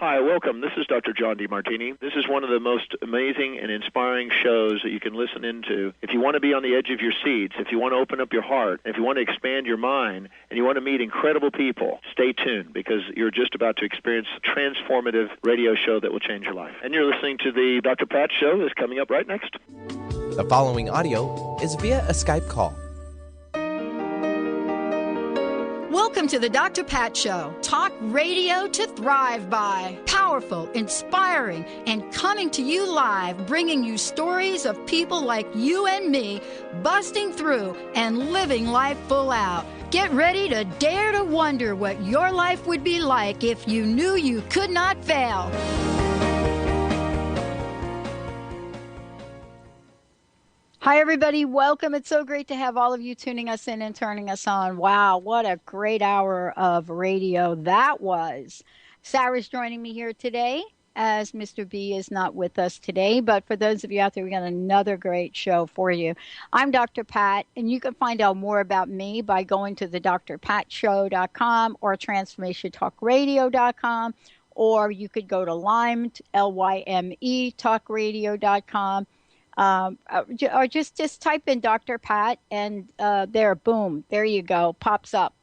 Hi, welcome. This is Dr. John DeMartini. This is one of the most amazing and inspiring shows that you can listen into. If you want to be on the edge of your seats, if you want to open up your heart, if you want to expand your mind, and you want to meet incredible people, stay tuned because you're just about to experience a transformative radio show that will change your life. And you're listening to the Dr. Pat Show that's coming up right next. The following audio is via a Skype call. Welcome to the Dr. Pat Show. Talk radio to thrive by. Powerful, inspiring, and coming to you live, bringing you stories of people like you and me, busting through and living life full out. Get ready to dare to wonder what your life would be like if you knew you could not fail. Hi, everybody. Welcome. It's so great to have all of you tuning us in and turning us on. Wow, what a great hour of radio that was. Sarah's joining me here today as Mr. B is not with us today. But for those of you out there, we got another great show for you. I'm Dr. Pat, and you can find out more about me by going to the drpatshow.com or transformationtalkradio.com, or you could go to Lyme, Lyme, talkradio.com. Or just type in Dr. Pat and boom, there you go, pops up.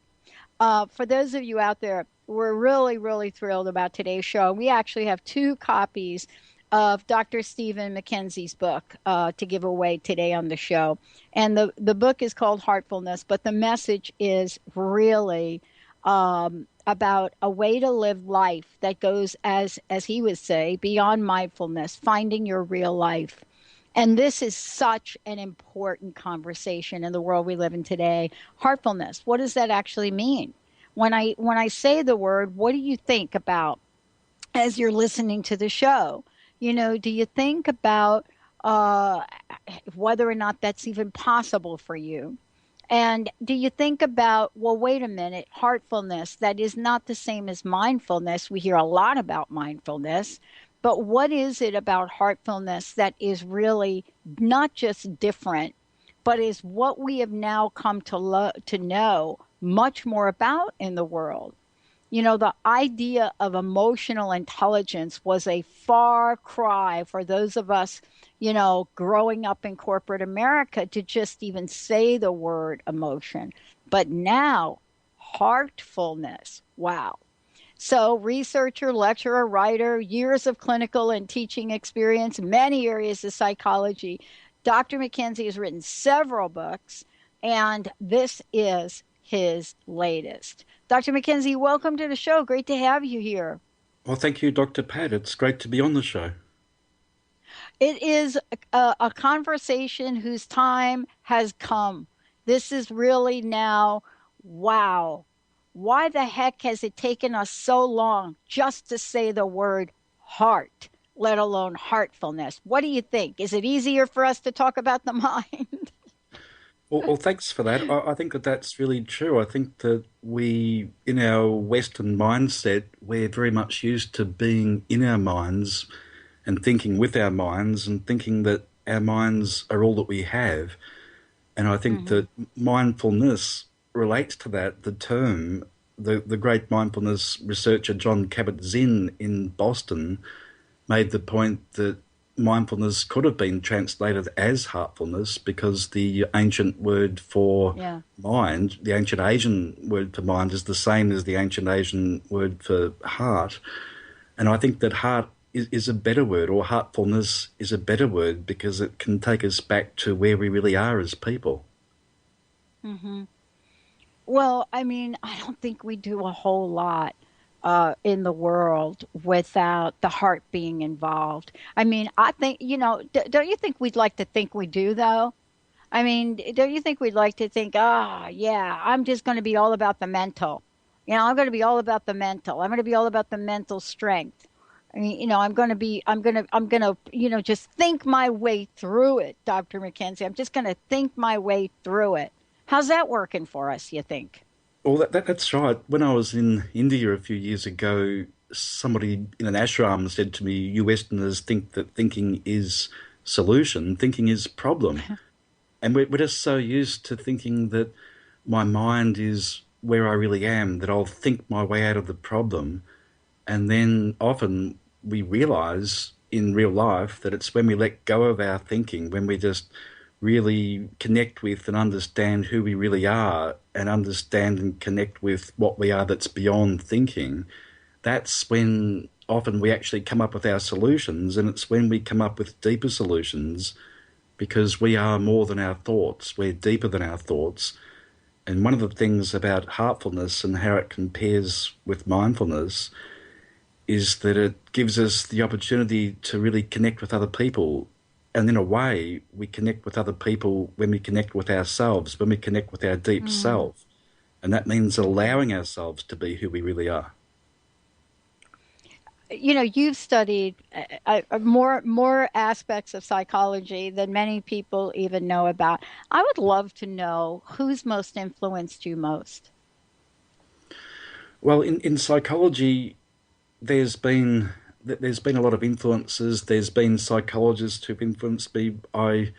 For those of you out there, we're really, really thrilled about today's show. We actually have 2 copies of Dr. Stephen McKenzie's book to give away today on the show. And the book is called Heartfulness, but the message is really about a way to live life that goes, as he would say, beyond mindfulness, finding your real life. And this is such an important conversation in the world we live in today. Heartfulness, what does that actually mean? When I say the word, what do you think about as you're listening to the show? You know, do you think about whether or not that's even possible for you? And do you think about, well, wait a minute, heartfulness, that is not the same as mindfulness. We hear a lot about mindfulness. But what is it about heartfulness that is really not just different, but is what we have now come to know much more about in the world? You know, the idea of emotional intelligence was a far cry for those of us, you know, growing up in corporate America to just even say the word emotion. But now, heartfulness, wow. So researcher, lecturer, writer, years of clinical and teaching experience, many areas of psychology. Dr. McKenzie has written several books, and this is his latest. Dr. McKenzie, welcome to the show. Great to have you here. Well, thank you, Dr. Pat. It's great to be on the show. It is a conversation whose time has come. This is really now, wow. Why the heck has it taken us so long just to say the word heart, let alone heartfulness? What do you think? Is it easier for us to talk about the mind? Well, thanks for that. I think that that's really true. I think that we, in our Western mindset, we're very much used to being in our minds and thinking with our minds and thinking that our minds are all that we have. And I think that mindfulness relates to that. The term, the great mindfulness researcher John Kabat-Zinn in Boston made the point that mindfulness could have been translated as heartfulness because the ancient word for mind, the ancient Asian word for mind, is the same as the ancient Asian word for heart. And I think that heart is a better word, or heartfulness is a better word, because it can take us back to where we really are as people. Mm-hmm. Well, I mean, I don't think we do a whole lot in the world without the heart being involved. I mean, I think, you know, don't you think we'd like to think we do, though? I mean, don't you think we'd like to think, yeah, I'm just going to be all about the mental. You know, I'm going to be all about the mental. I'm going to be all about the mental strength. I mean, you know, I'm going to, you know, just think my way through it, Dr. McKenzie. I'm just going to think my way through it. How's that working for us, you think? Well, that's right. When I was in India a few years ago, somebody in an ashram said to me, you Westerners think that thinking is solution, thinking is problem. And we're just so used to thinking that my mind is where I really am, that I'll think my way out of the problem. And then often we realize in real life that it's when we let go of our thinking, when we just really connect with and understand who we really are and understand and connect with what we are that's beyond thinking, that's when often we actually come up with our solutions, and it's when we come up with deeper solutions because we are more than our thoughts, we're deeper than our thoughts. And one of the things about heartfulness and how it compares with mindfulness is that it gives us the opportunity to really connect with other people. And in a way, we connect with other people when we connect with ourselves, when we connect with our deep self. And that means allowing ourselves to be who we really are. You know, you've studied more aspects of psychology than many people even know about. I would love to know who's most influenced you most. Well, in psychology, there's been there's been a lot of influences. There's been psychologists who've influenced me. I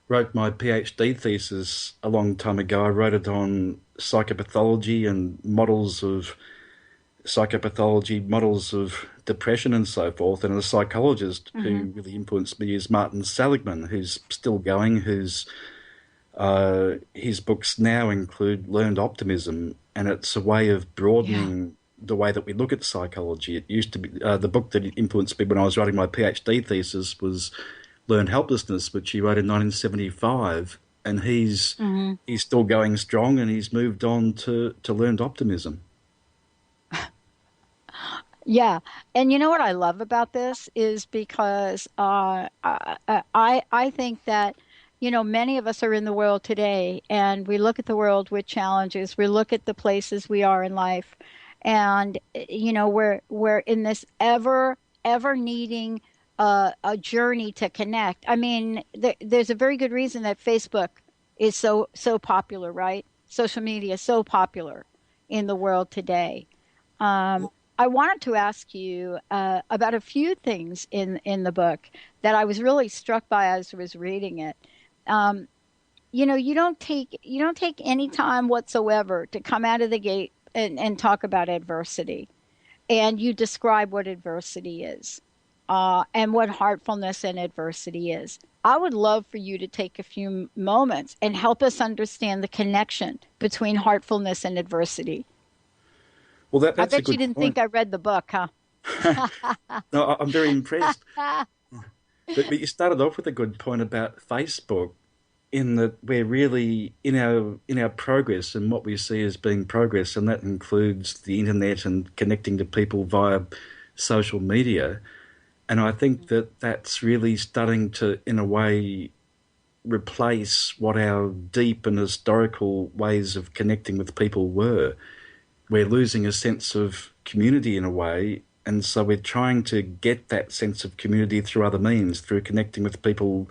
wrote my PhD thesis a long time ago. I wrote it on psychopathology and models of psychopathology, models of depression and so forth. And a psychologist who really influenced me is Martin Seligman, who's still going, his books now include learned optimism, and it's a way of broadening the way that we look at psychology. It used to be the book that influenced me when I was writing my PhD thesis was Learned Helplessness, which he wrote in 1975, and he's still going strong, and he's moved on to learned optimism. Yeah, and you know what I love about this is because I think that many of us are in the world today, and we look at the world with challenges. We look at the places we are in life, and we're in this ever needing a journey to connect. I mean, there's a very good reason that Facebook is so popular, right? Social media is so popular in the world today. I wanted to ask you about a few things in the book that I was really struck by as I was reading it. You don't take any time whatsoever to come out of the gate and talk about adversity, and you describe what adversity is, and what heartfulness and adversity is. I would love for you to take a few moments and help us understand the connection between heartfulness and adversity. Well, I that's a bet you good didn't point. think I read the book, huh? No, I'm very impressed. But you started off with a good point about Facebook, in that we're really in our progress and what we see as being progress, and that includes the internet and connecting to people via social media. And I think that that's really starting to, in a way, replace what our deep and historical ways of connecting with people were. We're losing a sense of community in a way, and so we're trying to get that sense of community through other means, through connecting with people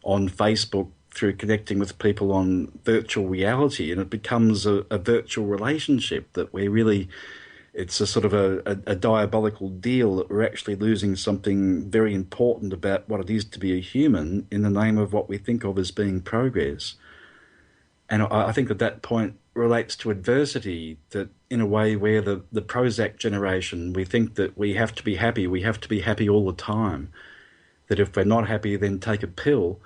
on Facebook, through connecting with people on virtual reality, and it becomes a virtual relationship that we're really, it's a sort of a diabolical deal that we're actually losing something very important about what it is to be a human in the name of what we think of as being progress. And I think that point relates to adversity, that in a way where the Prozac generation, we think that we have to be happy all the time, that if we're not happy, then take a pill.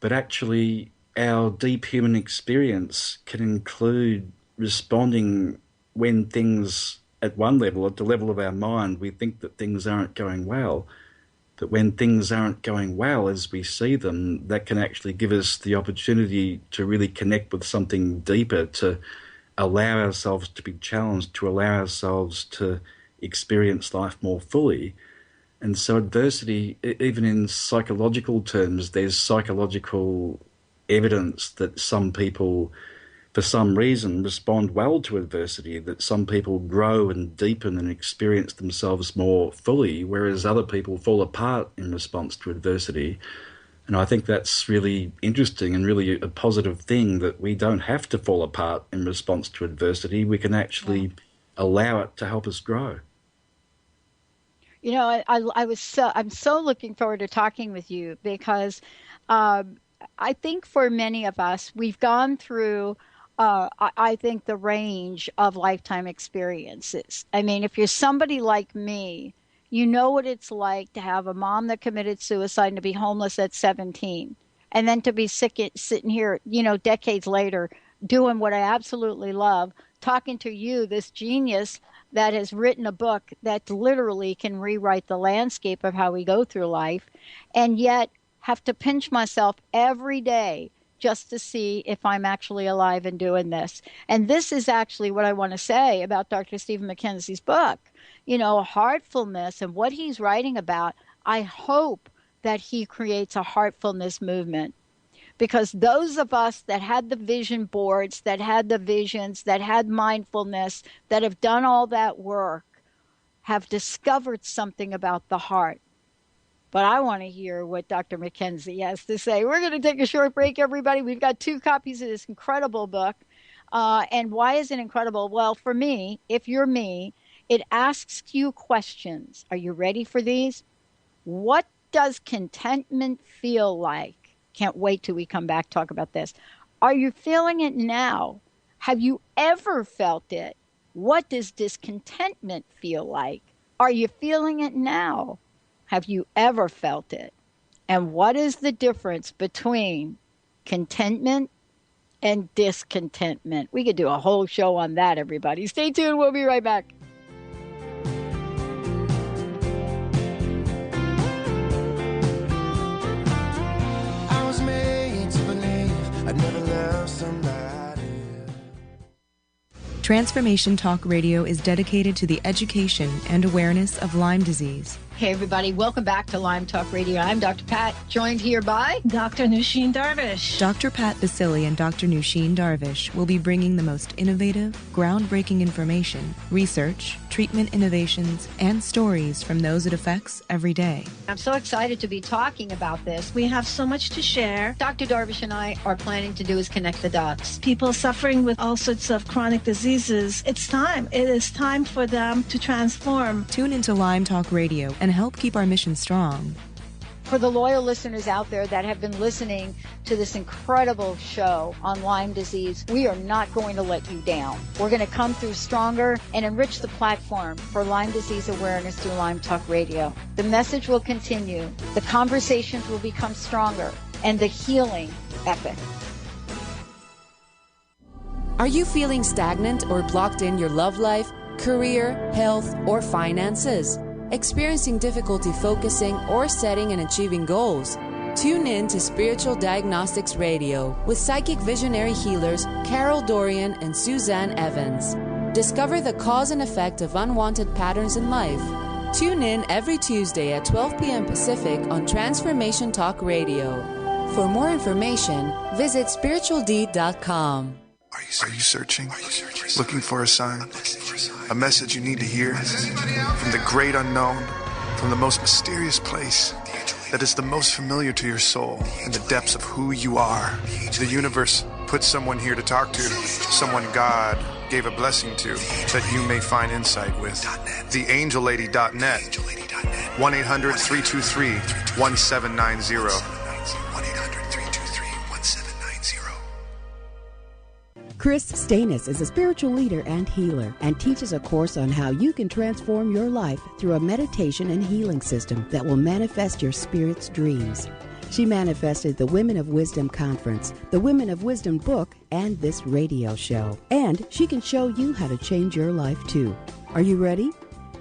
But actually, our deep human experience can include responding when things, at one level, at the level of our mind, we think that things aren't going well. That when things aren't going well as we see them, that can actually give us the opportunity to really connect with something deeper, to allow ourselves to be challenged, to allow ourselves to experience life more fully. And so adversity, even in psychological terms, there's psychological evidence that some people, for some reason, respond well to adversity, that some people grow and deepen and experience themselves more fully, whereas other people fall apart in response to adversity. And I think that's really interesting and really a positive thing, that we don't have to fall apart in response to adversity. We can actually allow it to help us grow. I'm so looking forward to talking with you because I think for many of us, we've gone through I think, the range of lifetime experiences. I mean, if you're somebody like me, you know what it's like to have a mom that committed suicide and to be homeless at 17, and then to be sitting here, decades later, doing what I absolutely love, talking to you, this genius that has written a book that literally can rewrite the landscape of how we go through life, and yet have to pinch myself every day just to see if I'm actually alive and doing this. And this is actually what I want to say about Dr. Stephen McKenzie's book. Heartfulness and what he's writing about, I hope that he creates a heartfulness movement. Because those of us that had the vision boards, that had the visions, that had mindfulness, that have done all that work, have discovered something about the heart. But I want to hear what Dr. McKenzie has to say. We're going to take a short break, everybody. We've got 2 copies of this incredible book. And why is it incredible? Well, for me, if you're me, it asks you questions. Are you ready for these? What does contentment feel like? Can't wait till we come back, talk about this. Are you feeling it now? Have you ever felt it? What does discontentment feel like? Are you feeling it now? Have you ever felt it? And what is the difference between contentment and discontentment? We could do a whole show on that, everybody. Stay tuned. We'll be right back. I was made to believe I'd never love somebody. Transformation Talk Radio is dedicated to the education and awareness of Lyme disease. Hey, everybody. Welcome back to Lyme Talk Radio. I'm Dr. Pat, joined here by Dr. Nusheen Darvish. Dr. Pat Basili and Dr. Nusheen Darvish will be bringing the most innovative, groundbreaking information, research, treatment innovations, and stories from those it affects every day. I'm so excited to be talking about this. We have so much to share. Dr. Darvish and I are planning to do is connect the dots. People suffering with all sorts of chronic diseases, it's time. It is time for them to transform. Tune into Lyme Talk Radio and help keep our mission strong. For the loyal listeners out there that have been listening to this incredible show on Lyme disease, we are not going to let you down. We're going to come through stronger and enrich the platform for Lyme disease awareness through Lyme Talk Radio. The message will continue, the conversations will become stronger, and the healing epic. Are you feeling stagnant or blocked in your love life, career, health, or finances? Experiencing difficulty focusing or setting and achieving goals? Tune in to Spiritual Diagnostics Radio with psychic visionary healers Carol Dorian and Suzanne Evans. Discover the cause and effect of unwanted patterns in life. Tune in every Tuesday at 12 p.m. Pacific on Transformation Talk Radio. For more information, visit spiritualdeed.com. Are you searching? Looking for a sign? A message you need to hear? From the great unknown, from the most mysterious place that is the most familiar to your soul in the depths of who you are. The universe put someone here to talk to, someone God gave a blessing to, that you may find insight with. TheAngelLady.net, 1-800-323-1790. Chris Stanis is a spiritual leader and healer and teaches a course on how you can transform your life through a meditation and healing system that will manifest your spirit's dreams. She manifested the Women of Wisdom Conference, the Women of Wisdom book, and this radio show. And she can show you how to change your life too. Are you ready?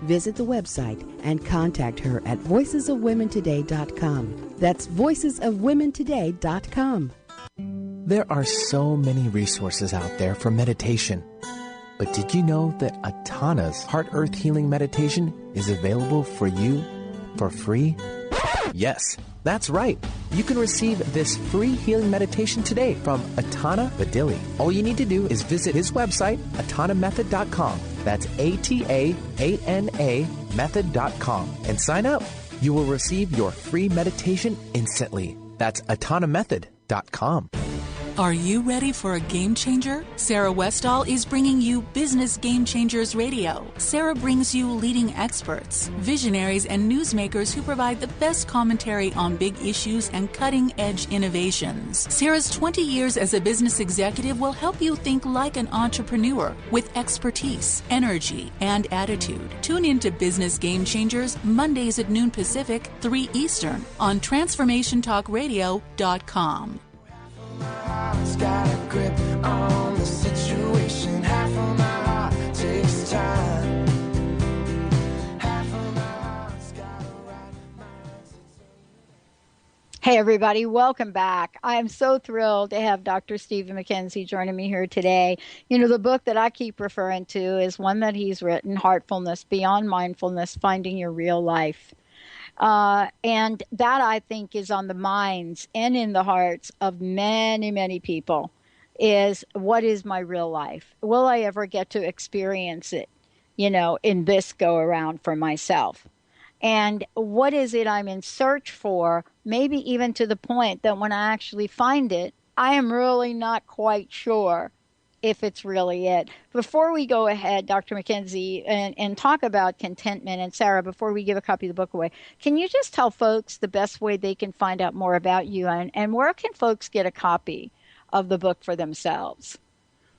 Visit the website and contact her at voicesofwomentoday.com. That's voicesofwomentoday.com. There are so many resources out there for meditation. But did you know that Atana's Heart Earth Healing Meditation is available for you for free? Yes, that's right. You can receive this free healing meditation today from Atana Badili. All you need to do is visit his website, atanamethod.com. That's ATAANA method.com, and sign up. You will receive your free meditation instantly. That's atanamethod.com. Are you ready for a game changer? Sarah Westall is bringing you Business Game Changers Radio. Sarah brings you leading experts, visionaries, and newsmakers who provide the best commentary on big issues and cutting-edge innovations. Sarah's 20 years as a business executive will help you think like an entrepreneur with expertise, energy, and attitude. Tune in to Business Game Changers Mondays at noon Pacific, 3 Eastern on TransformationTalkRadio.com. My heart's got a grip on the situation. Half of my heart takes time. Half of my heart's got a right mind. Hey, everybody. Welcome back. I am so thrilled to have Dr. Stephen McKenzie joining me here today. You know, the book that I keep referring to is one that he's written, Heartfulness, Beyond Mindfulness, Finding Your Real Life. And that, I think, is on the minds and in the hearts of many, many people, is what is my real life? Will I ever get to experience it, you know, in this go around for myself? And what is it I'm in search for, maybe even to the point that when I actually find it, I am really not quite sure if it's really it. Before we go ahead, Dr. McKenzie, and talk about contentment, and Sarah, before we give a copy of the book away, can you just tell folks the best way they can find out more about you, and where can folks get a copy of the book for themselves?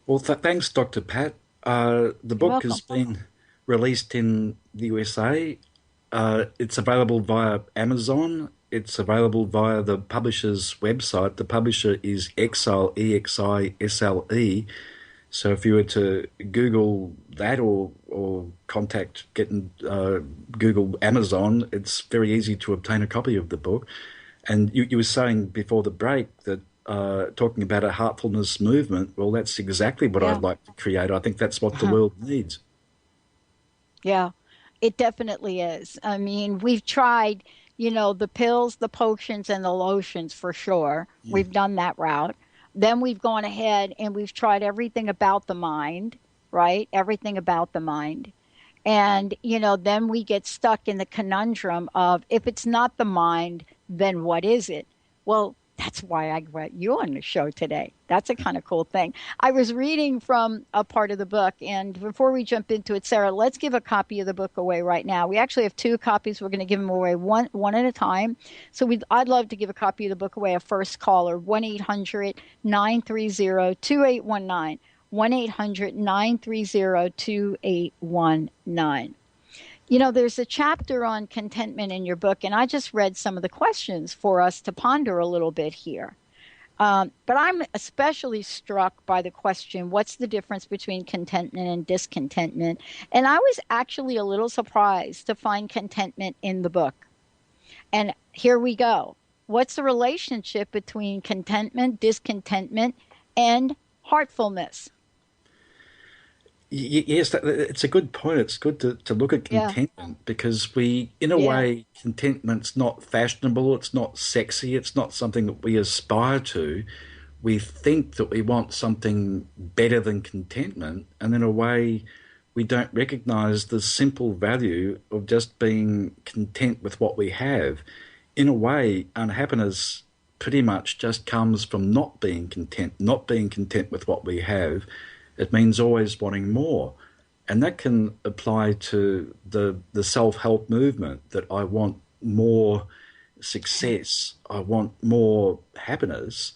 Well, thanks, Dr. Pat. The book has been released in the USA. It's available via Amazon. It's available via the publisher's website. The publisher is Exile, EXISLE. So if you were to Google that or Google Amazon, it's very easy to obtain a copy of the book. And you were saying before the break that talking about a heartfulness movement, well, that's exactly what I'd like to create. I think that's what the world needs. Yeah, it definitely is. I mean, we've tried, you know, the pills, the potions, and the lotions for sure. We've done that route. Then we've gone ahead and we've tried everything about the mind, right? Everything about the mind. And, you know, then we get stuck in the conundrum of, if it's not the mind, then what is it? Well, that's why I got you on the show today. That's a kind of cool thing. I was reading from a part of the book, and before we jump into it, Sarah, let's give a copy of the book away right now. We actually have 2 copies. We're going to give them away one at a time. So I'd love to give a copy of the book away. A first caller, 1-800-930-2819. 1-800-930-2819. You know, there's a chapter on contentment in your book, and I just read some of the questions for us to ponder a little bit here. But I'm especially struck by the question, what's the difference between contentment and discontentment? And I was actually a little surprised to find contentment in the book. And here we go. What's the relationship between contentment, discontentment, and heartfulness? Yes, it's a good point. It's good to look at contentment because in a way, contentment's not fashionable. It's not sexy. It's not something that we aspire to. We think that we want something better than contentment, and in a way, we don't recognize the simple value of just being content with what we have. In a way, unhappiness pretty much just comes from not being content with what we have. It means always wanting more. And that can apply to the self-help movement, that I want more success, I want more happiness.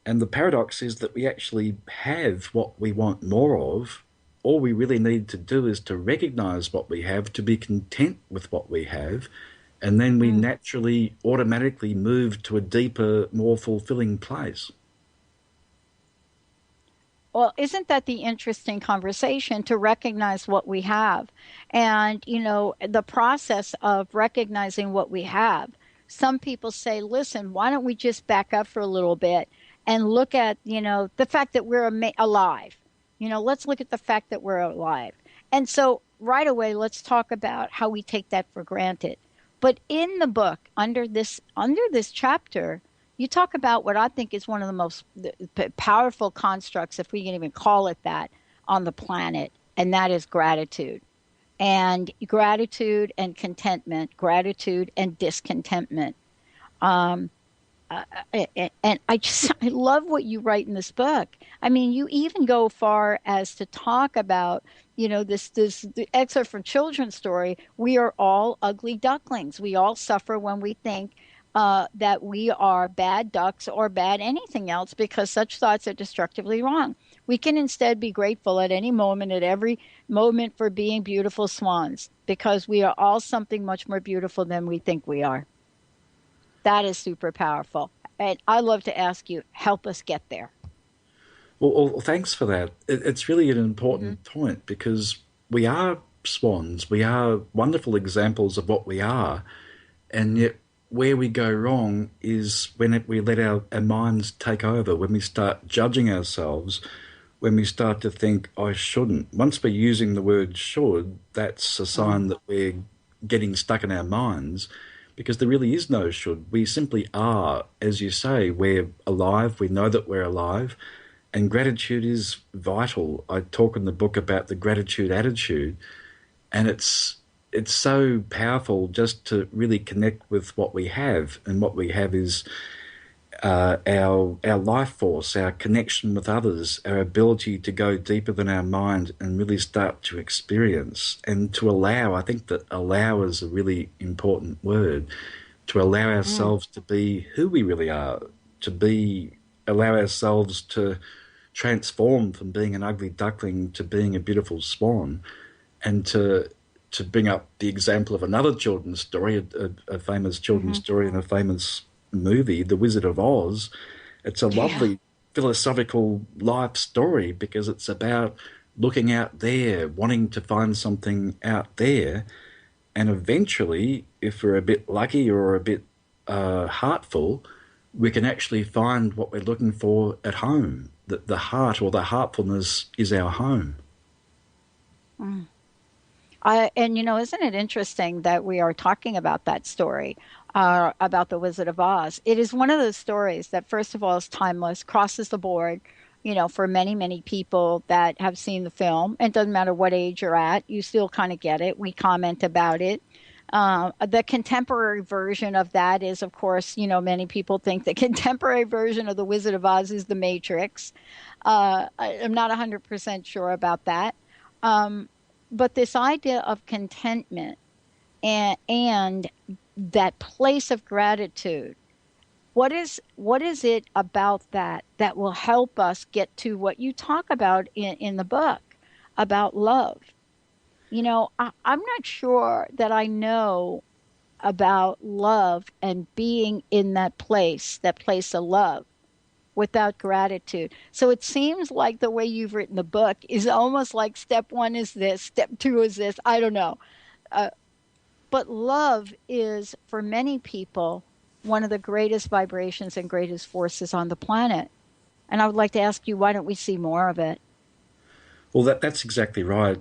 And the paradox is that we actually have what we want more of. All we really need to do is to recognize what we have, to be content with what we have, and then we naturally, automatically move to a deeper, more fulfilling place. Well, isn't that the interesting conversation, to recognize what we have? And, you know, the process of recognizing what we have. Some people say, listen, why don't we just back up for a little bit and look at, you know, the fact that we're alive. You know, let's look at the fact that we're alive. And so right away, let's talk about how we take that for granted. But in the book, under this chapter, you talk about what I think is one of the most powerful constructs, if we can even call it that, on the planet, and that is gratitude. And gratitude and contentment, gratitude and discontentment. and I love what you write in this book. I mean, you even go far as to talk about, this the excerpt from children's story. We are all ugly ducklings. We all suffer when we think that we are bad ducks or bad anything else, because such thoughts are destructively wrong. We can instead be grateful at any moment, at every moment, for being beautiful swans, because we are all something much more beautiful than we think we are. That is super powerful. And I love to ask you, help us get there. Well, thanks for that. It's really an important point, because we are swans. We are wonderful examples of what we are. And yet where we go wrong is when we let our minds take over, when we start judging ourselves, when we start to think, I shouldn't. Once we're using the word should, that's a sign that we're getting stuck in our minds, because there really is no should. We simply are. As you say, we're alive. We know that we're alive. And gratitude is vital. I talk in the book about the gratitude attitude, and it's so powerful just to really connect with what we have. And what we have is our life force, our connection with others, our ability to go deeper than our mind and really start to experience and to allow. I think that allow is a really important word, to allow ourselves to be who we really are, allow ourselves to transform from being an ugly duckling to being a beautiful swan, and to bring up the example of another children's story, a famous children's story and a famous movie, The Wizard of Oz. It's a lovely philosophical life story, because it's about looking out there, wanting to find something out there, and eventually, if we're a bit lucky or a bit heartful, we can actually find what we're looking for at home. The heart, or the heartfulness, is our home. And isn't it interesting that we are talking about that story, about the Wizard of Oz? It is one of those stories that, first of all, is timeless, crosses the board, for many, many people that have seen the film. It doesn't matter what age you're at, you still kind of get it. We comment about it. The contemporary version of that is, of course, many people think the contemporary version of the Wizard of Oz is The Matrix. I'm not 100% sure about that. But this idea of contentment and that place of gratitude, what is it about that will help us get to what you talk about in the book, about love? I'm not sure that I know about love and being in that place of love, without gratitude. So it seems like the way you've written the book is almost like step one is this, step two is this. I don't know. But love is, for many people, one of the greatest vibrations and greatest forces on the planet. And I would like to ask you, why don't we see more of it? Well, that's exactly right.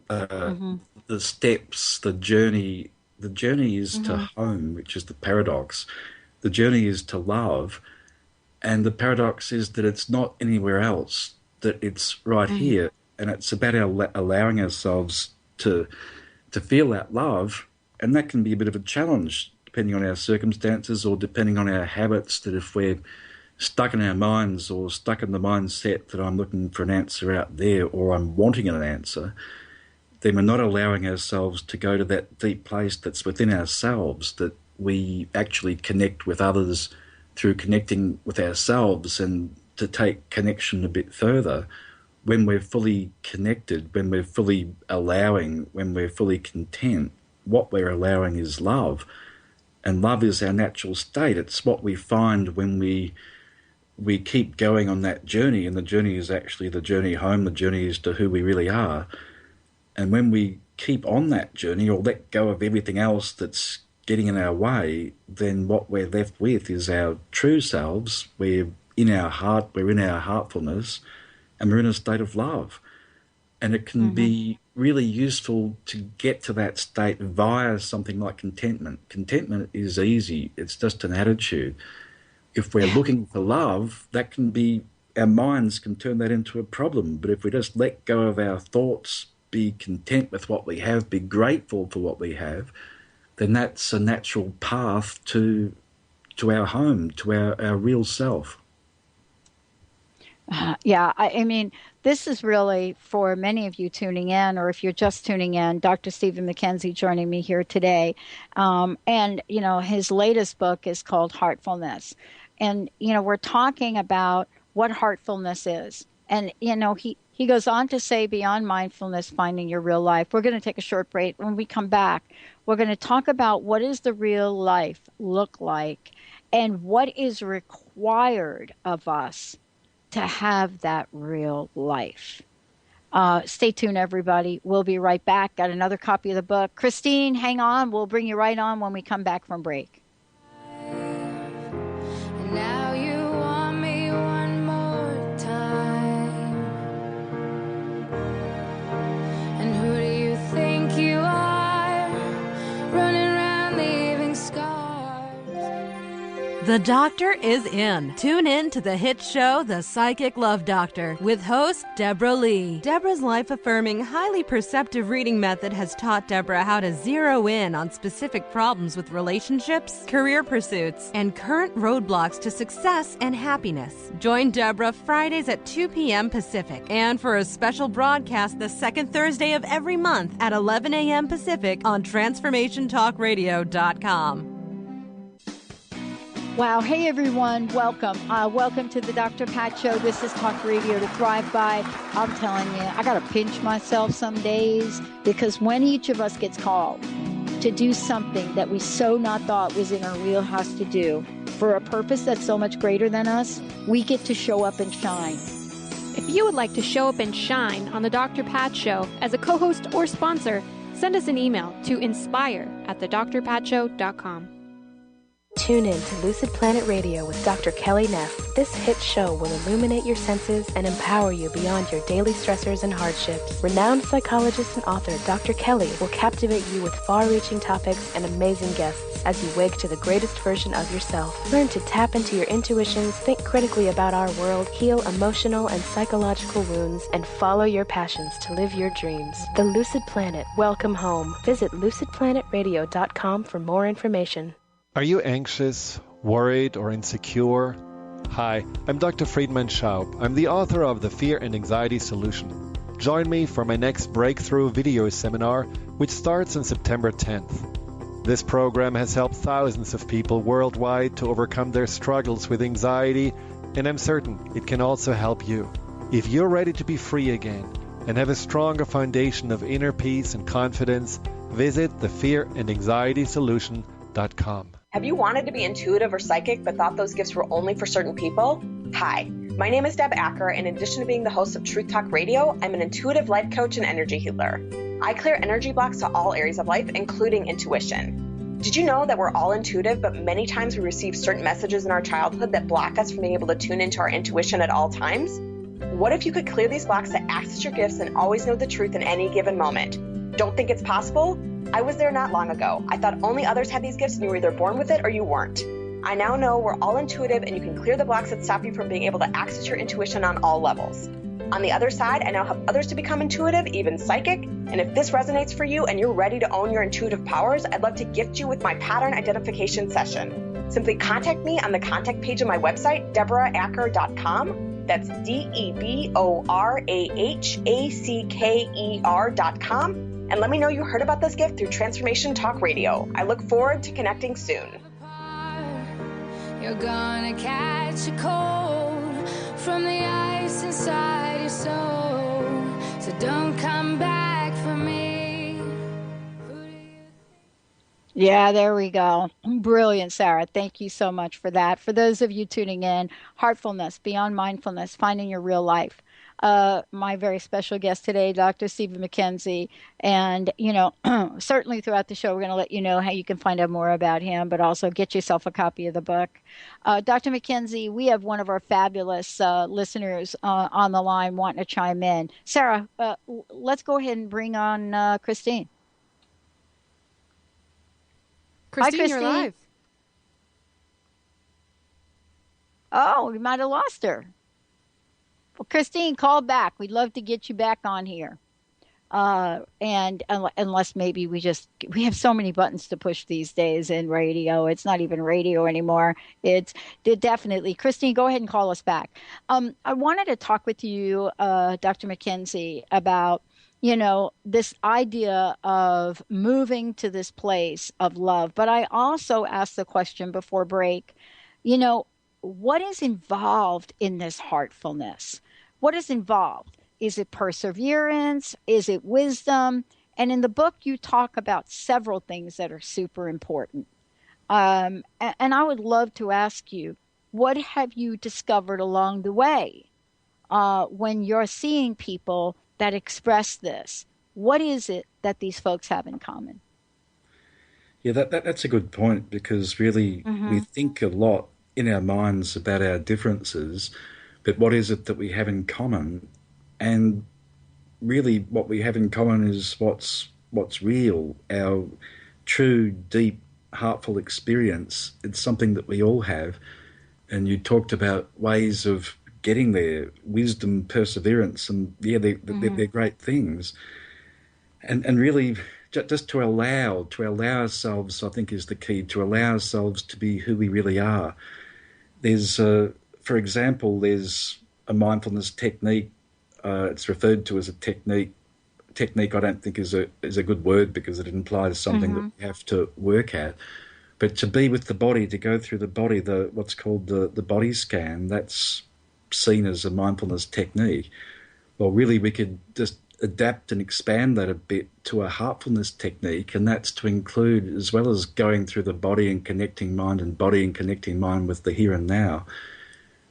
The steps, the journey is to home, which is the paradox. The journey is to love. And the paradox is that it's not anywhere else, that it's right here. And it's about allowing ourselves to feel that love. And that can be a bit of a challenge, depending on our circumstances or depending on our habits, that if we're stuck in our minds or stuck in the mindset that I'm looking for an answer out there, or I'm wanting an answer, then we're not allowing ourselves to go to that deep place that's within ourselves, that we actually connect with others through connecting with ourselves, and to take connection a bit further. When we're fully connected, when we're fully allowing, when we're fully content, what we're allowing is love. And love is our natural state. It's what we find when we keep going on that journey, and the journey is actually the journey home. The journey is to who we really are. And when we keep on that journey, or let go of everything else that's getting in our way, then what we're left with is our true selves. We're in our heart, we're in our heartfulness, and we're in a state of love. And it can be really useful to get to that state via something like contentment. Contentment is easy. It's just an attitude. If we're looking for love, that can be, our minds can turn that into a problem. But if we just let go of our thoughts, be content with what we have, be grateful for what we have, then that's a natural path to to our home, to our real self. Yeah, I mean, this is really for many of you tuning in, or if you're just tuning in, Dr. Stephen McKenzie joining me here today. And, his latest book is called Heartfulness. And, we're talking about what heartfulness is. And, he goes on to say, beyond mindfulness, finding your real life. We're going to take a short break. When we come back, we're going to talk about what does the real life look like and what is required of us to have that real life. Stay tuned, everybody. We'll be right back. Got another copy of the book. Christine, hang on. We'll bring you right on when we come back from break. And now you want me one more time. And who do you think you are? Running around leaving scars. The Doctor is in. Tune in to the hit show, The Psychic Love Doctor, with host Deborah Lee. Deborah's life-affirming, highly perceptive reading method has taught Deborah how to zero in on specific problems with relationships, career pursuits, and current roadblocks to success and happiness. Join Deborah Fridays at 2 p.m. Pacific, and for a special broadcast the second Thursday of every month at 11 a.m. Pacific on TransformationTalkRadio.com. Wow. Hey, everyone. Welcome. Welcome to the Dr. Pat Show. This is Talk Radio to Thrive By. I'm telling you, I got to pinch myself some days, because when each of us gets called to do something that we so not thought was in our wheelhouse to do for a purpose that's so much greater than us, we get to show up and shine. If you would like to show up and shine on the Dr. Pat Show as a co-host or sponsor, send us an email to inspire@thedrpatshow.com. Tune in to Lucid Planet Radio with Dr. Kelly Neff. This hit show will illuminate your senses and empower you beyond your daily stressors and hardships. Renowned psychologist and author Dr. Kelly will captivate you with far-reaching topics and amazing guests as you wake to the greatest version of yourself. Learn to tap into your intuitions, think critically about our world, heal emotional and psychological wounds, and follow your passions to live your dreams. The Lucid Planet. Welcome home. Visit lucidplanetradio.com for more information. Are you anxious, worried, or insecure? Hi, I'm Dr. Friedman Schaub. I'm the author of The Fear and Anxiety Solution. Join me for my next breakthrough video seminar, which starts on September 10th. This program has helped thousands of people worldwide to overcome their struggles with anxiety, and I'm certain it can also help you. If you're ready to be free again and have a stronger foundation of inner peace and confidence, visit thefearandanxietysolution.com. Have you wanted to be intuitive or psychic but thought those gifts were only for certain people? Hi, my name is Deb Acker, and in addition to being the host of Truth Talk Radio, I'm an intuitive life coach and energy healer. I clear energy blocks to all areas of life, including intuition. Did you know that we're all intuitive, but many times we receive certain messages in our childhood that block us from being able to tune into our intuition at all times? What if you could clear these blocks to access your gifts and always know the truth in any given moment? Don't think it's possible? I was there not long ago. I thought only others had these gifts and you were either born with it or you weren't. I now know we're all intuitive and you can clear the blocks that stop you from being able to access your intuition on all levels. On the other side, I now help others to become intuitive, even psychic. And if this resonates for you and you're ready to own your intuitive powers, I'd love to gift you with my pattern identification session. Simply contact me on the contact page of my website, deboraacker.com. That's DeborahAcker.com. And let me know you heard about this gift through Transformation Talk Radio. I look forward to connecting soon. You're gonna catch a cold from the ice inside your soul. So don't come back for me. Yeah, there we go. Brilliant, Sarah. Thank you so much for that. For those of you tuning in, Heartfulness, Beyond Mindfulness, Finding Your Real Life. My very special guest today, Dr. Stephen McKenzie. And, certainly throughout the show, we're going to let you know how you can find out more about him, but also get yourself a copy of the book. Dr. McKenzie, we have one of our fabulous listeners on the line wanting to chime in. Sarah, let's go ahead and bring on Christine. Christine, Hi, you're live. Oh, we might have lost her. Well, Christine, call back. We'd love to get you back on here. And unless maybe we have so many buttons to push these days in radio. It's not even radio anymore. It's definitely. Christine, go ahead and call us back. I wanted to talk with you, Dr. McKenzie, about, this idea of moving to this place of love. But I also asked the question before break, what is involved in this heartfulness? What is involved? Is it perseverance? Is it wisdom? And in the book, you talk about several things that are super important. And I would love to ask you, what have you discovered along the way when you're seeing people that express this? What is it that these folks have in common? Yeah, that's a good point, because really we think a lot in our minds about our differences, but what is it that we have in common? And really what we have in common is what's real, our true, deep, heartful experience. It's something that we all have. And you talked about ways of getting there, wisdom, perseverance, and they're great things. And really just to allow ourselves, I think, is the key, to allow ourselves to be who we really are. There's, for example, there's a mindfulness technique. It's referred to as a technique. Technique, I don't think is a good word, because it implies something that we have to work at. But to be with the body, to go through the body, what's called the body scan, that's seen as a mindfulness technique. Well, really, we could just adapt and expand that a bit to a heartfulness technique, and that's to include, as well as going through the body and connecting mind and body and connecting mind with the here and now,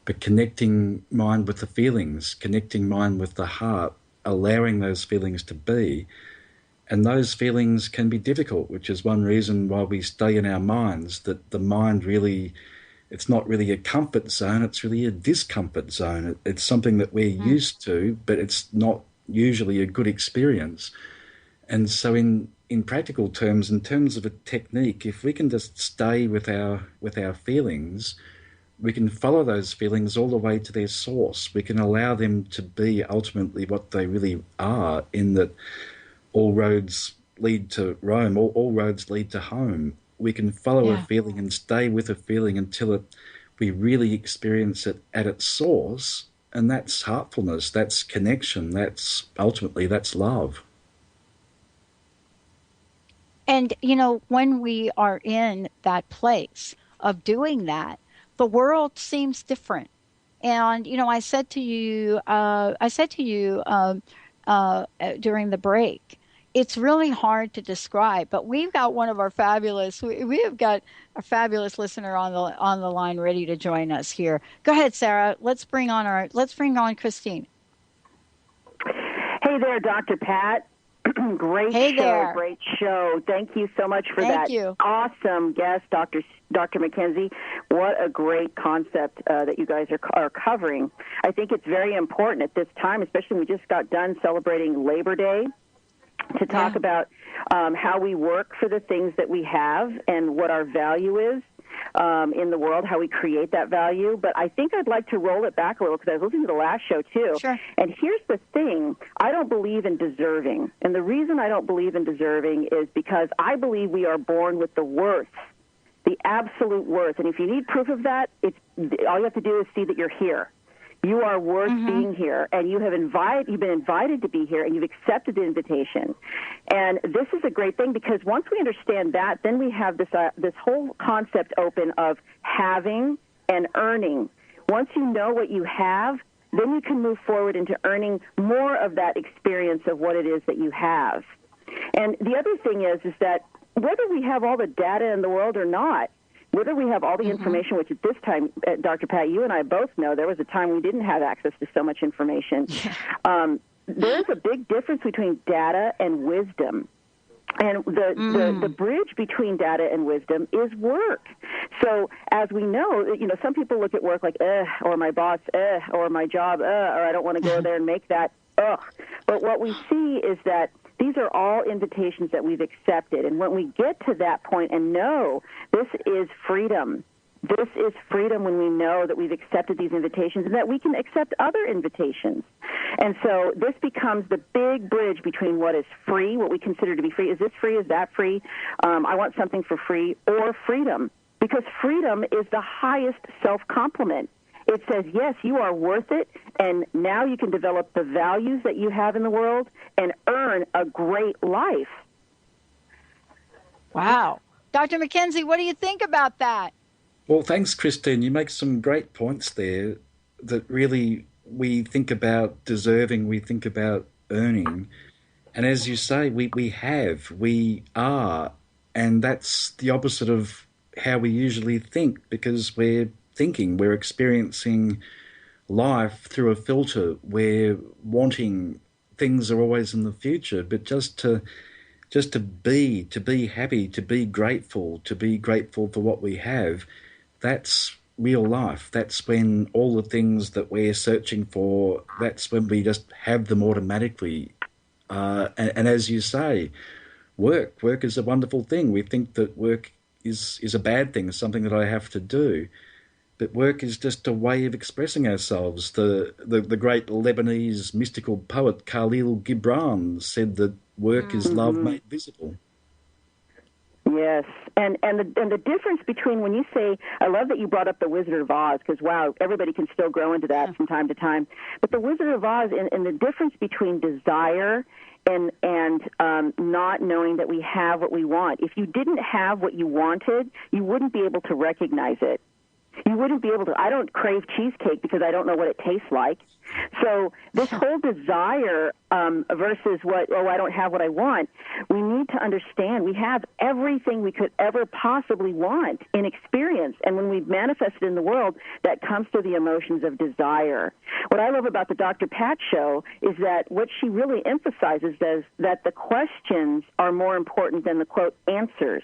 but connecting mind with the feelings, connecting mind with the heart, allowing those feelings to be. And those feelings can be difficult, which is one reason why we stay in our minds, that the mind really, it's not really a comfort zone, it's really a discomfort zone. It's something that we're used to, but it's not usually a good experience. And so in practical terms, in terms of a technique, if we can just stay with our feelings, we can follow those feelings all the way to their source. We can allow them to be ultimately what they really are, in that all roads lead to Rome, all roads lead to home. We can follow a feeling and stay with a feeling until we really experience it at its source, and that's heartfulness, that's connection, that's love. And, when we are in that place of doing that, the world seems different. And, I said to you during the break, it's really hard to describe, but we've got we have got a fabulous listener on the line ready to join us here. Go ahead, Sarah. Let's bring on Christine. Hey there, Dr. Pat. Great show. Thank you so much for that awesome guest, Dr. McKenzie. What a great concept that you guys are covering. I think it's very important at this time, especially when we just got done celebrating Labor Day, to talk about how we work for the things that we have and what our value is in the world, how we create that value. But I think I'd like to roll it back a little, because I was listening to the last show, too. Sure. And here's the thing. I don't believe in deserving. And the reason I don't believe in deserving is because I believe we are born with the worth, the absolute worth. And if you need proof of that, all you have to do is see that you're here. You are worth being here, and you've been invited to be here, and you've accepted the invitation. And this is a great thing, because once we understand that, then we have this whole concept open of having and earning. Once you know what you have, then you can move forward into earning more of that experience of what it is that you have. And the other thing is that whether we have all the data in the world or not, whether we have all the information, which at this time, Dr. Pat, you and I both know there was a time we didn't have access to so much information. There's a big difference between data and wisdom. And the bridge between data and wisdom is work. So as we know, some people look at work like, or my boss, or my job, or I don't want to go there and make that, But what we see is that these are all invitations that we've accepted. And when we get to that point and know this is freedom, This is freedom when we know that we've accepted these invitations and that we can accept other invitations. And so this becomes the big bridge between what is free, what we consider to be free. Is this free? Is that free? I want something for free, or freedom. Because freedom is the highest self-compliment. It says, yes, you are worth it, and now you can develop the values that you have in the world and earn a great life. Wow. Dr. McKenzie, what do you think about that? Well, thanks, Christine. You make some great points there that really we think about deserving, we think about earning. And as you say, we are, and that's the opposite of how we usually think, because we're experiencing life through a filter. We're wanting things are always in the future, but just to be happy, to be grateful for what we have, that's real life. That's when all the things that we're searching for, that's when we just have them automatically. And as you say, work is a wonderful thing. We think that work is a bad thing, something that I have to do. But work is just a way of expressing ourselves. The great Lebanese mystical poet Khalil Gibran said that work is love made visible. Yes, and the difference between when you say, I love that you brought up the Wizard of Oz, because, wow, everybody can still grow into that from time to time. But the Wizard of Oz and the difference between desire and not knowing that we have what we want. If you didn't have what you wanted, you wouldn't be able to recognize it. You wouldn't be able to. I don't crave cheesecake because I don't know what it tastes like. So this whole desire versus I don't have what I want, we need to understand we have everything we could ever possibly want in experience. And when we manifest it in the world, that comes through the emotions of desire. What I love about the Dr. Pat show is that what she really emphasizes is that the questions are more important than the, quote, answers.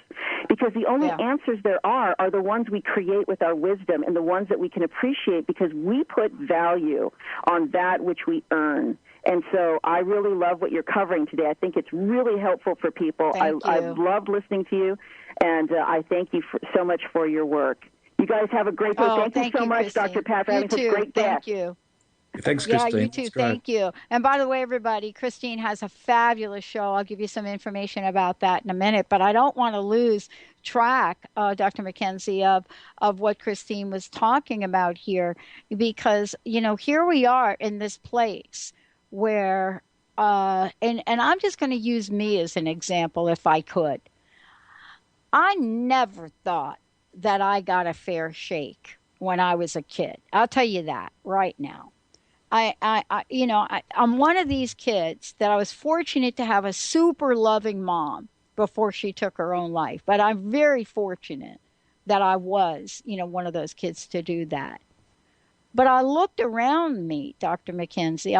Because the only answers there are the ones we create with our wisdom and the ones that we can appreciate because we put value on that which we earn. And so I really love what you're covering today. I think it's really helpful for people. I've loved listening to you, and I thank you so much for your work. You guys have a great day. Thank you so much, Christine. Dr. Pat, for having such great guests. Thank you. Thanks, Christine. Yeah, you too. Thank you. And by the way, everybody, Christine has a fabulous show. I'll give you some information about that in a minute. But I don't want to lose track, Dr. McKenzie, of what Christine was talking about here, because, here we are in this place where, and I'm just going to use me as an example if I could. I never thought that I got a fair shake when I was a kid. I'll tell you that right now. I'm one of these kids that I was fortunate to have a super loving mom before she took her own life. But I'm very fortunate that I was, one of those kids to do that. But I looked around me, Dr. McKenzie,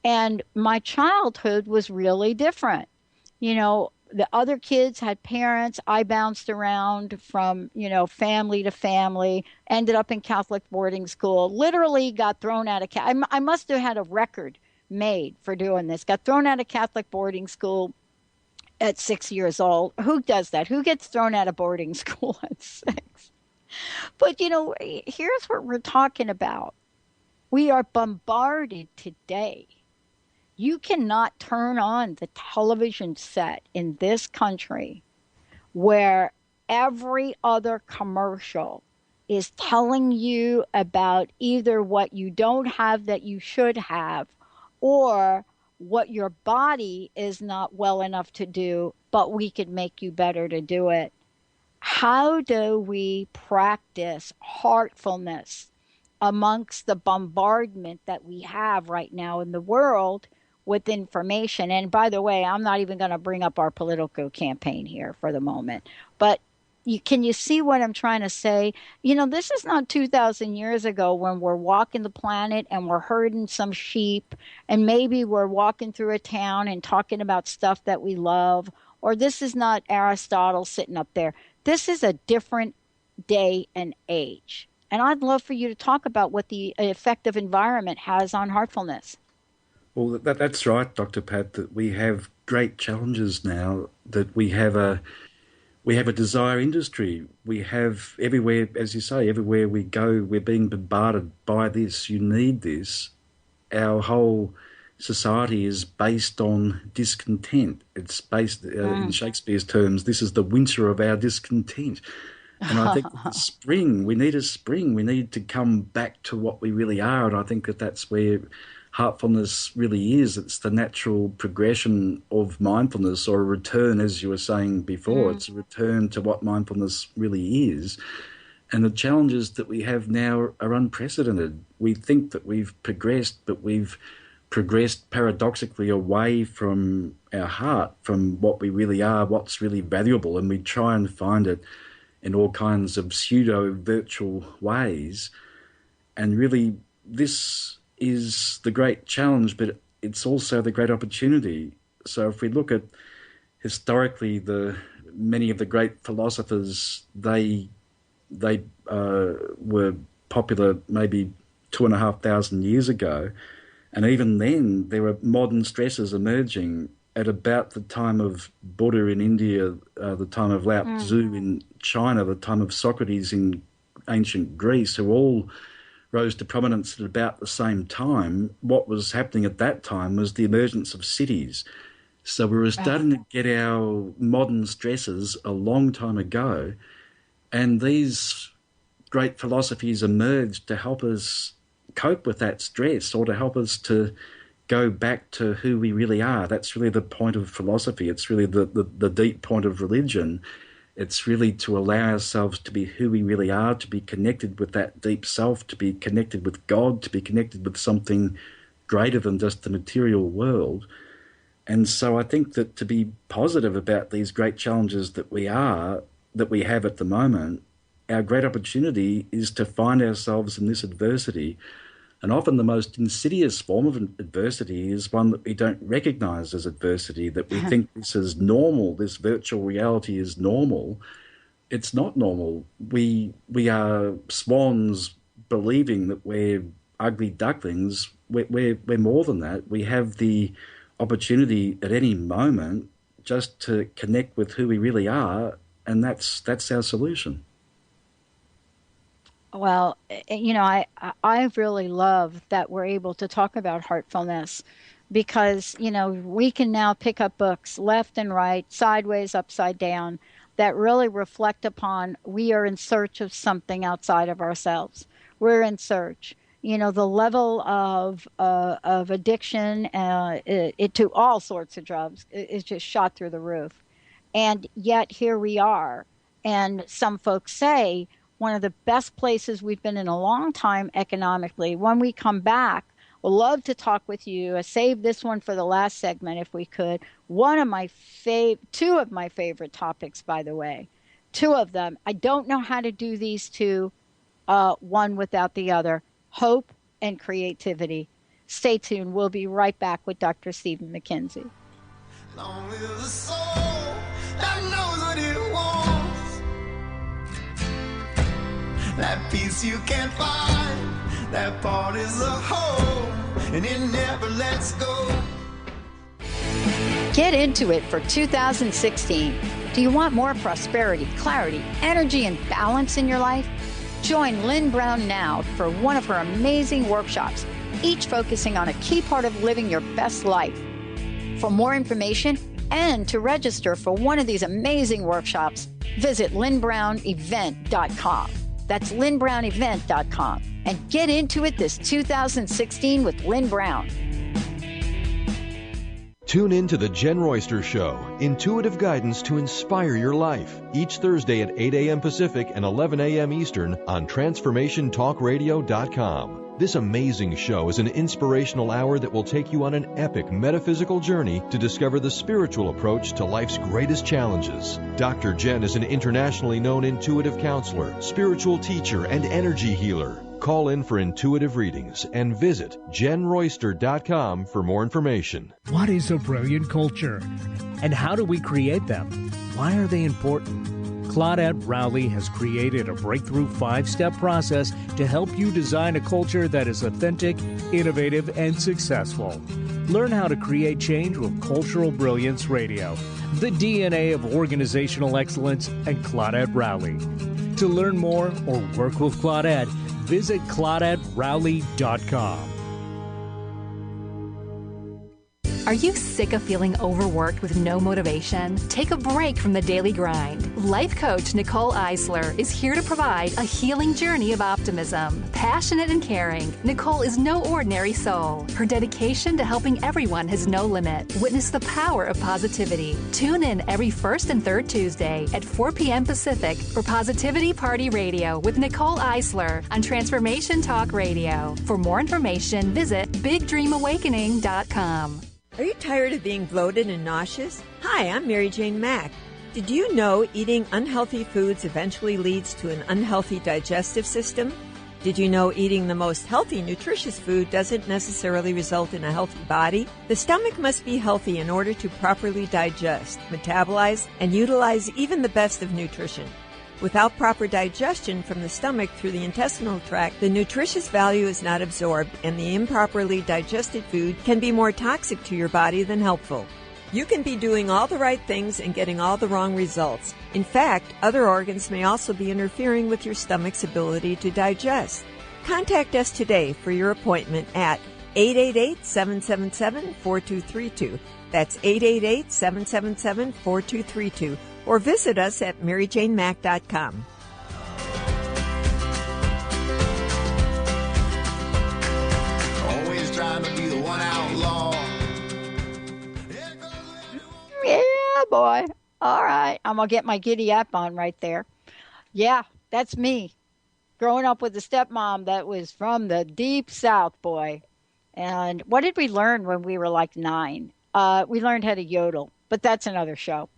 and my childhood was really different. The other kids had parents. I bounced around from, family to family, ended up in Catholic boarding school, literally got thrown out of I must have had a record made for doing this. Got thrown out of Catholic boarding school at 6 years old. Who does that? Who gets thrown out of boarding school at 6? But, here's what we're talking about. We are bombarded today. You cannot turn on the television set in this country where every other commercial is telling you about either what you don't have that you should have or what your body is not well enough to do, but we could make you better to do it. How do we practice heartfulness amongst the bombardment that we have right now in the world with information? And by the way, I'm not even going to bring up our political campaign here for the moment. But can you see what I'm trying to say? This is not 2,000 years ago when we're walking the planet and we're herding some sheep, and maybe we're walking through a town and talking about stuff that we love. Or this is not Aristotle sitting up there. This is a different day and age. And I'd love for you to talk about what the effect of environment has on heartfulness. Well, that's right, Dr. Pat, that we have great challenges now, that we have We have a desire industry. We have everywhere, as you say, everywhere we go, we're being bombarded by this. You need this. Our whole society is based on discontent. It's based, in Shakespeare's terms, this is the winter of our discontent. And I think spring, we need a spring. We need to come back to what we really are. And I think that that's where heartfulness really is. It's the natural progression of mindfulness, or a return, as you were saying before. It's a return to what mindfulness really is. And the challenges that we have now are unprecedented. We think that we've progressed, but we've progressed paradoxically away from our heart, from what we really are, what's really valuable, and we try and find it in all kinds of pseudo-virtual ways. And really, this is the great challenge, but it's also the great opportunity. So if we look at historically, many of the great philosophers, they were popular maybe 2,500 years ago, and even then there were modern stresses emerging at about the time of Buddha in India, the time of Lao Tzu in China, the time of Socrates in ancient Greece, who all rose to prominence at about the same time. What was happening at that time was the emergence of cities. So we were starting to get our modern stresses a long time ago, and these great philosophies emerged to help us cope with that stress, or to help us to go back to who we really are. That's really the point of philosophy. It's really the deep point of religion. It's really to allow ourselves to be who we really are, to be connected with that deep self, to be connected with God, to be connected with something greater than just the material world. And so I think that to be positive about these great challenges that we have at the moment, our great opportunity is to find ourselves in this adversity. And often the most insidious form of adversity is one that we don't recognize as adversity, that we think this is normal, this virtual reality is normal. It's not normal. We are swans believing that we're ugly ducklings. We're more than that. We have the opportunity at any moment just to connect with who we really are, and that's our solution. Well, I really love that we're able to talk about heartfulness, because, we can now pick up books left and right, sideways, upside down, that really reflect upon we are in search of something outside of ourselves. We're in search. The level of addiction to all sorts of drugs is just shot through the roof. And yet here we are. And some folks say, one of the best places we've been in a long time economically. When we come back, we'll love to talk with you. I saved this one for the last segment if we could. Two of my favorite topics, by the way. Two of them. I don't know how to do these two, one without the other. Hope and creativity. Stay tuned. We'll be right back with Dr. Stephen McKenzie. Long live the soul that knows what it wants. That peace you can't find, that part is a hole, and it never lets go. Get into it for 2016. Do you want more prosperity, clarity, energy, and balance in your life? Join Lynn Brown now for one of her amazing workshops, each focusing on a key part of living your best life. For more information and to register for one of these amazing workshops, visit lynnbrownevent.com. That's lynnbrownevent.com. And get into it this 2016 with Lynn Brown. Tune in to The Jen Royster Show, intuitive guidance to inspire your life, each Thursday at 8 a.m. Pacific and 11 a.m. Eastern on TransformationTalkRadio.com. This amazing show is an inspirational hour that will take you on an epic metaphysical journey to discover the spiritual approach to life's greatest challenges. Dr. Jen is an internationally known intuitive counselor, spiritual teacher, and energy healer. Call in for intuitive readings and visit jenroyster.com for more information. What is a brilliant culture? And how do we create them? Why are they important? Claudette Rowley has created a breakthrough 5-step process to help you design a culture that is authentic, innovative, and successful. Learn how to create change with Cultural Brilliance Radio, the DNA of organizational excellence, and Claudette Rowley. To learn more or work with Claudette, visit ClaudetteRowley.com. Are you sick of feeling overworked with no motivation? Take a break from the daily grind. Life coach Nicole Eisler is here to provide a healing journey of optimism. Passionate and caring, Nicole is no ordinary soul. Her dedication to helping everyone has no limit. Witness the power of positivity. Tune in every first and third Tuesday at 4 p.m. Pacific for Positivity Party Radio with Nicole Eisler on Transformation Talk Radio. For more information, visit BigDreamAwakening.com. Are you tired of being bloated and nauseous? Hi, I'm Mary Jane Mack. Did you know eating unhealthy foods eventually leads to an unhealthy digestive system? Did you know eating the most healthy, nutritious food doesn't necessarily result in a healthy body? The stomach must be healthy in order to properly digest, metabolize, and utilize even the best of nutrition. Without proper digestion from the stomach through the intestinal tract, the nutritious value is not absorbed, and the improperly digested food can be more toxic to your body than helpful. You can be doing all the right things and getting all the wrong results. In fact, other organs may also be interfering with your stomach's ability to digest. Contact us today for your appointment at 888-777-4232. That's 888-777-4232. Or visit us at MaryJaneMack.com. Always trying to be the one outlaw. Yeah, boy. All right. I'm going to get my giddy up on right there. Yeah, that's me. Growing up with a stepmom that was from the deep South, boy. And what did we learn when we were like 9? We learned how to yodel, but that's another show.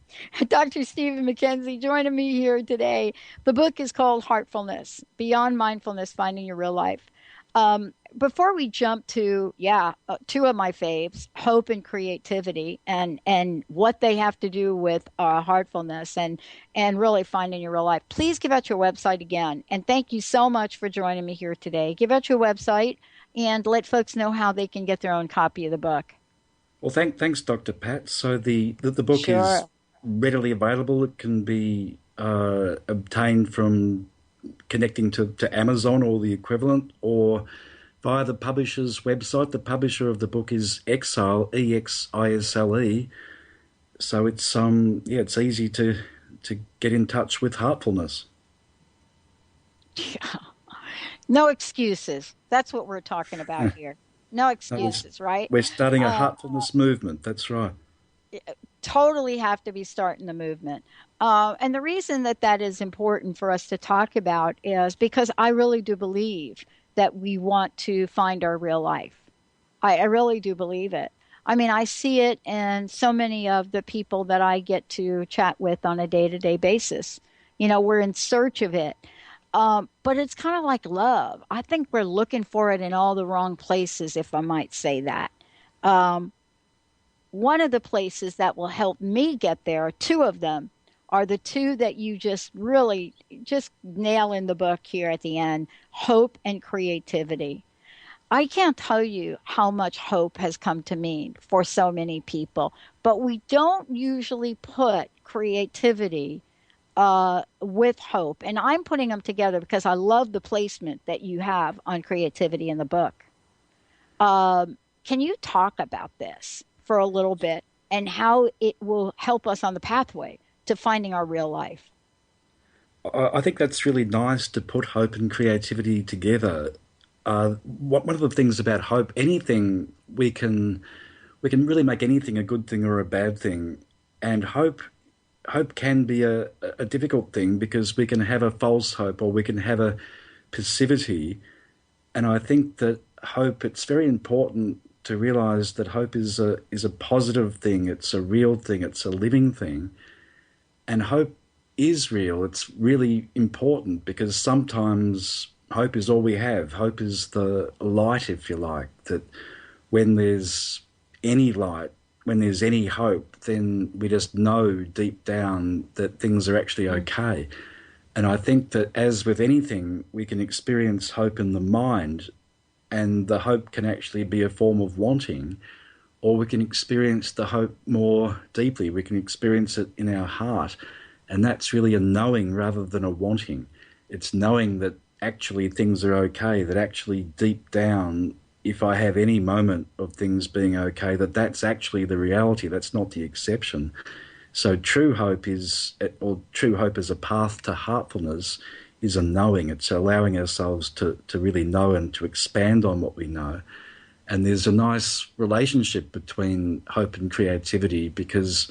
Dr. Stephen McKenzie joining me here today. The book is called Heartfulness, Beyond Mindfulness, Finding Your Real Life. Before we jump to, two of my faves, hope and creativity, and what they have to do with heartfulness and really finding your real life, please give out your website again. And thank you so much for joining me here today. Give out your website and let folks know how they can get their own copy of the book. Well, thanks, Dr. Pat. So the book is readily available. It can be obtained from connecting to Amazon or the equivalent, or via the publisher's website. The publisher of the book is Exile, EXISLE. So it's it's easy to get in touch with Heartfulness. No excuses. That's what we're talking about here. No excuses, right? We're starting a Heartfulness movement. That's right. Totally have to be starting the movement. And the reason that is important for us to talk about is because I really do believe that we want to find our real life. I really do believe it. I mean, I see it in so many of the people that I get to chat with on a day-to-day basis. You know, we're in search of it. But it's kind of like love. I think we're looking for it in all the wrong places, if I might say that. One of the places that will help me get there, two of them, are the two that you just really just nail in the book here at the end, hope and creativity. I can't tell you how much hope has come to mean for so many people, but we don't usually put creativity with hope. And I'm putting them together because I love the placement that you have on creativity in the book. Can you talk about this for a little bit and how it will help us on the pathway to finding our real life? I think that's really nice to put hope and creativity together. One of the things about hope, anything, we can really make anything a good thing or a bad thing. And hope can be a difficult thing because we can have a false hope or we can have a passivity. And I think that hope, it's very important to realize that hope is a positive thing. It's a real thing. It's a living thing. And hope is real. It's really important because sometimes hope is all we have. Hope is the light, if you like, that when there's any light, when there's any hope, then we just know deep down that things are actually okay. And I think that as with anything, we can experience hope in the mind, and the hope can actually be a form of wanting, or we can experience the hope more deeply. We can experience it in our heart. And that's really a knowing rather than a wanting. It's knowing that actually things are okay, that actually deep down, if I have any moment of things being okay, that's actually the reality. That's not the exception. So true hope as a path to heartfulness is a knowing. It's allowing ourselves to really know and to expand on what we know. And there's a nice relationship between hope and creativity, because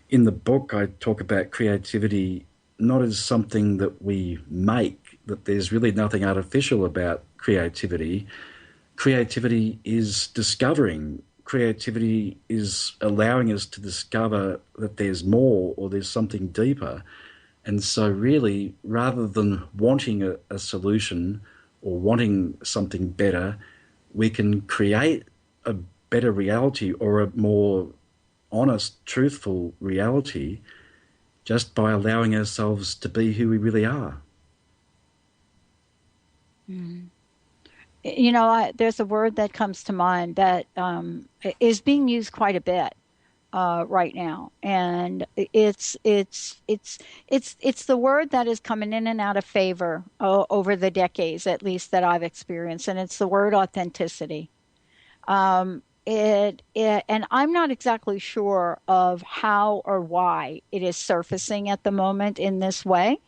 in the book I talk about creativity not as something that we make, that there's really nothing artificial about creativity. Creativity is discovering. Creativity is allowing us to discover that there's more or there's something deeper. And so really, rather than wanting a solution or wanting something better, we can create a better reality or a more honest, truthful reality just by allowing ourselves to be who we really are. Mm. You know, there's a word that comes to mind that is being used quite a bit right now, and it's the word that is coming in and out of favor over the decades, at least that I've experienced, and it's the word authenticity. And I'm not exactly sure of how or why it is surfacing at the moment in this way,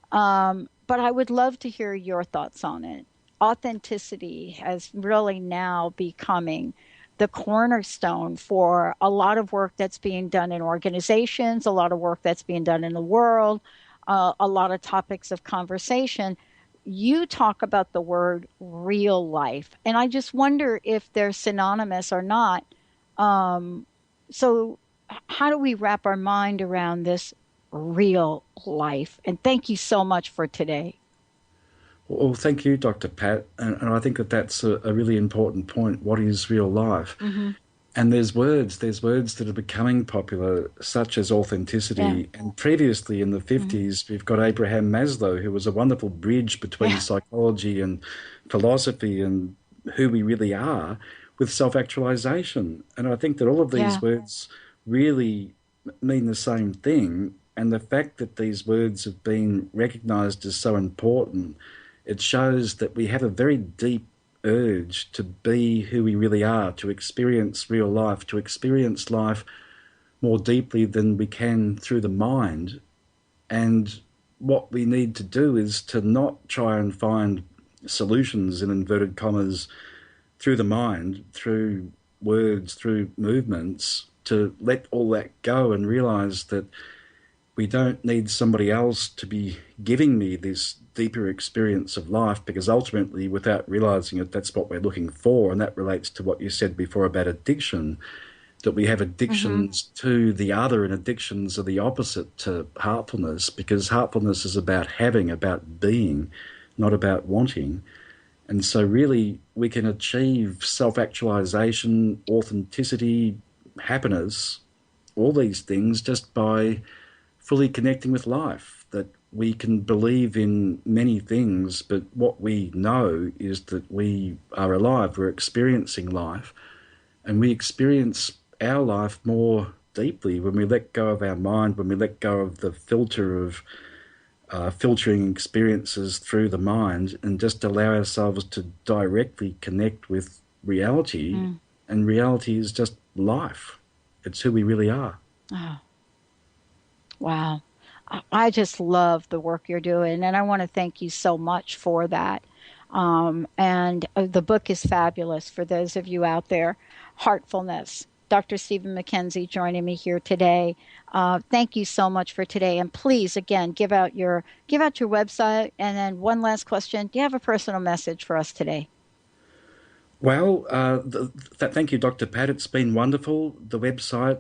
but I would love to hear your thoughts on it. Authenticity has really now becoming the cornerstone for a lot of work that's being done in organizations, a lot of work that's being done in the world, a lot of topics of conversation. You talk about the word real life, and I just wonder if they're synonymous or not. So how do we wrap our mind around this real life? And thank you so much for today. Well, thank you, Dr. Pat. And I think that's a really important point. What is real life? Mm-hmm. And there's words that are becoming popular, such as authenticity. Yeah. And previously in the 50s, we've got Abraham Maslow, who was a wonderful bridge between psychology and philosophy and who we really are with self-actualization. And I think that all of these words really mean the same thing. And the fact that these words have been recognized as so important, it shows that we have a very deep urge to be who we really are, to experience real life, to experience life more deeply than we can through the mind. And what we need to do is to not try and find solutions, in inverted commas, through the mind, through words, through movements, to let all that go and realize that we don't need somebody else to be giving me this deeper experience of life, because ultimately, without realizing it, that's what we're looking for. And that relates to what you said before about addiction, that we have addictions to the other, and addictions are the opposite to heartfulness, because heartfulness is about having, about being, not about wanting. And so really we can achieve self-actualization, authenticity, happiness, all these things just by fully connecting with life, that we can believe in many things, but what we know is that we are alive, we're experiencing life, and we experience our life more deeply when we let go of our mind, when we let go of the filter of filtering experiences through the mind, and just allow ourselves to directly connect with reality. And reality is just life. It's who we really are. Oh. Wow. I just love the work you're doing, and I want to thank you so much for that. And the book is fabulous for those of you out there. Heartfulness. Dr. Stephen McKenzie joining me here today. Thank you so much for today. And please, again, give out your website. And then one last question. Do you have a personal message for us today? Well, thank you, Dr. Pat. It's been wonderful. The website,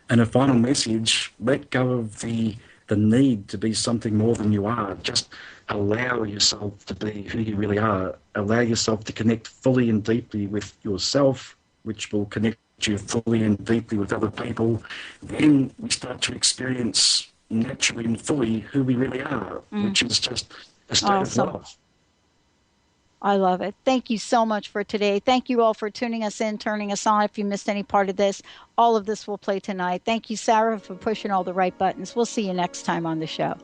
and a final message: let go of the need to be something more than you are. Just allow yourself to be who you really are. Allow yourself to connect fully and deeply with yourself, which will connect you fully and deeply with other people. Then we start to experience naturally and fully who we really are, which is just a state of love. I love it. Thank you so much for today. Thank you all for tuning us in, turning us on. If you missed any part of this, all of this will play tonight. Thank you, Sarah, for pushing all the right buttons. We'll see you next time on the show.